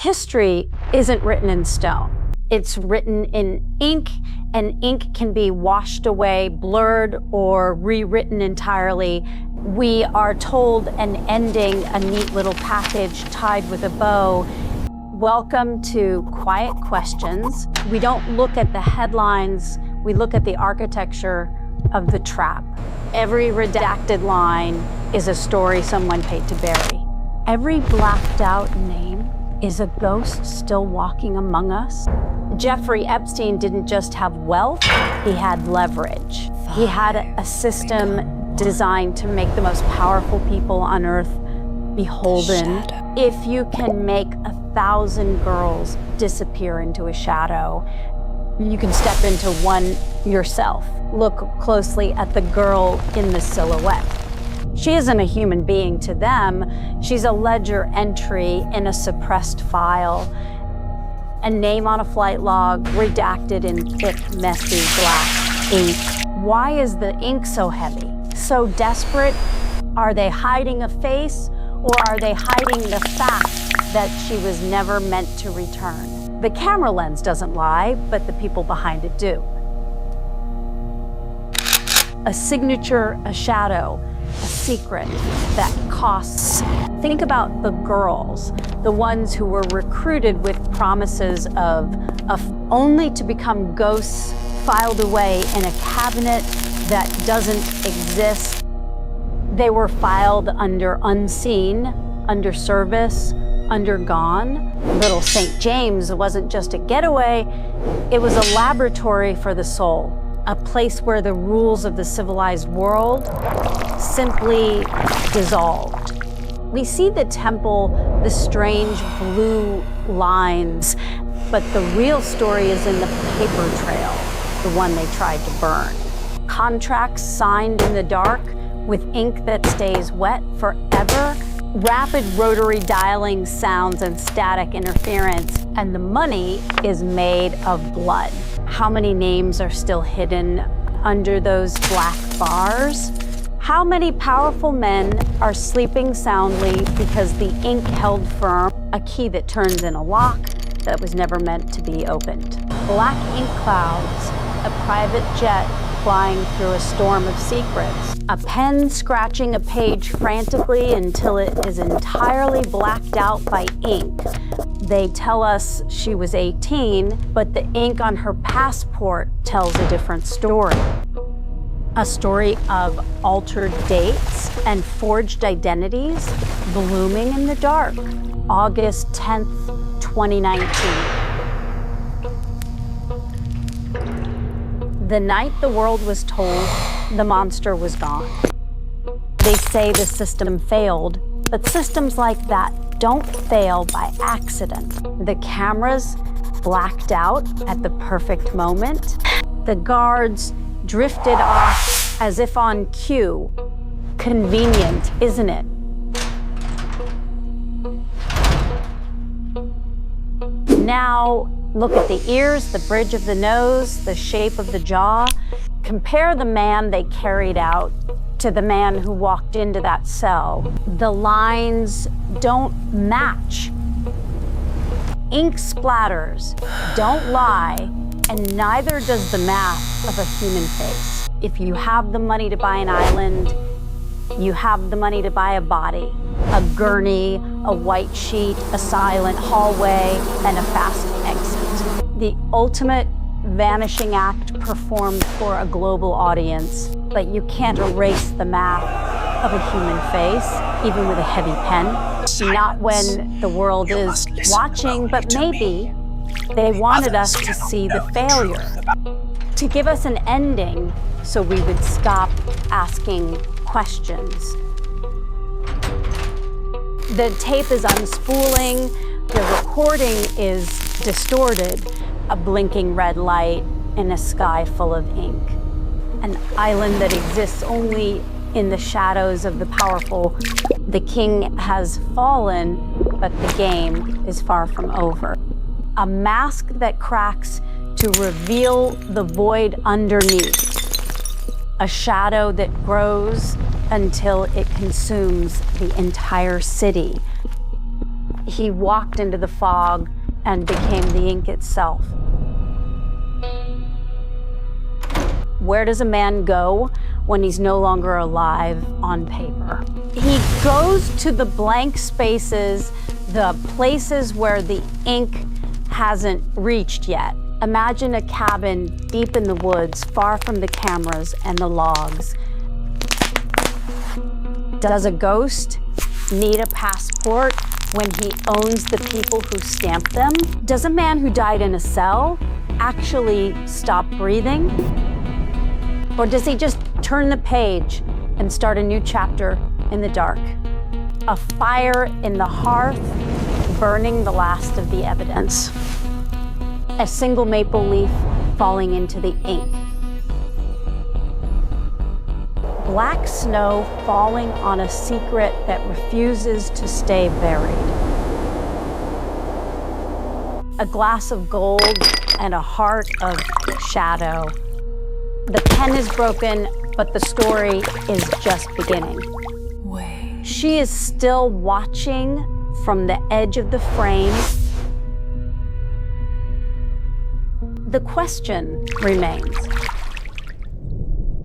history isn't written in stone. It's written in ink, and ink can be washed away, blurred, or rewritten entirely. We are told an ending, a neat little package tied with a bow. Welcome to Quiet Questions. We don't look at the headlines, we look at the architecture of the trap. Every redacted line is a story someone paid to bury. Every blacked out name is a ghost still walking among us. Jeffrey Epstein didn't just have wealth, he had leverage. He had a system designed to make the most powerful people on earth beholden. If you can make 1,000 girls disappear into a shadow, you can step into one yourself. Look closely at the girl in the silhouette. She isn't a human being to them. She's a ledger entry in a suppressed file. A name on a flight log, redacted in thick, messy black ink. Why is the ink so heavy, so desperate? Are they hiding a face, or are they hiding the fact that she was never meant to return? The camera lens doesn't lie, but the people behind it do. A signature, a shadow, a secret that costs. Think about the girls, the ones who were recruited with promises of only to become ghosts filed away in a cabinet that doesn't exist. They were filed under unseen, under service, undergone. Little St. James wasn't just a getaway, it was a laboratory for the soul, a place where the rules of the civilized world simply dissolved. We see the temple, the strange blue lines, but the real story is in the paper trail, the one they tried to burn. Contracts signed in the dark with ink that stays wet forever, rapid rotary dialing sounds and static interference, and the money is made of blood. How many names are still hidden under those black bars? How many powerful men are sleeping soundly because the ink held firm, a key that turns in a lock that was never meant to be opened? Black ink clouds, a private jet flying through a storm of secrets, a pen scratching a page frantically until it is entirely blacked out by ink. They tell us she was 18, but the ink on her passport tells a different story. A story of altered dates and forged identities blooming in the dark. August 10th, 2019. The night the world was told the monster was gone. They say the system failed, but systems like that don't fail by accident. The cameras blacked out at the perfect moment. The guards drifted off as if on cue. Convenient, isn't it? Now, look at the ears, the bridge of the nose, the shape of the jaw. Compare the man they carried out to the man who walked into that cell. The lines don't match. Ink splatters don't lie, and neither does the math of a human face. If you have the money to buy an island, you have the money to buy a body, a gurney, a white sheet, a silent hallway, and a fast exit. The ultimate vanishing act performed for a global audience, but you can't erase the math of a human face, even with a heavy pen. Not when the world is watching, but maybe they wanted us to see the failure, to give us an ending so we would stop asking questions. The tape is unspooling, the recording is distorted, a blinking red light in a sky full of ink. An island that exists only in the shadows of the powerful. The king has fallen, but the game is far from over. A mask that cracks to reveal the void underneath. A shadow that grows until it consumes the entire city. he walked into the fog and became the ink itself. Where does a man go when he's no longer alive on paper? He goes to the blank spaces, the places where the ink hasn't reached yet. Imagine a cabin deep in the woods, far from the cameras and the logs. Does a ghost need a passport when he owns the people who stamped them? Does a man who died in a cell actually stop breathing? Or does he just turn the page and start a new chapter in the dark? A fire in the hearth, burning the last of the evidence. A single maple leaf falling into the ink. Black snow falling on a secret that refuses to stay buried. A glass of gold and a heart of shadow. The pen is broken, but the story is just beginning. Wait. She is still watching from the edge of the frame. The question remains,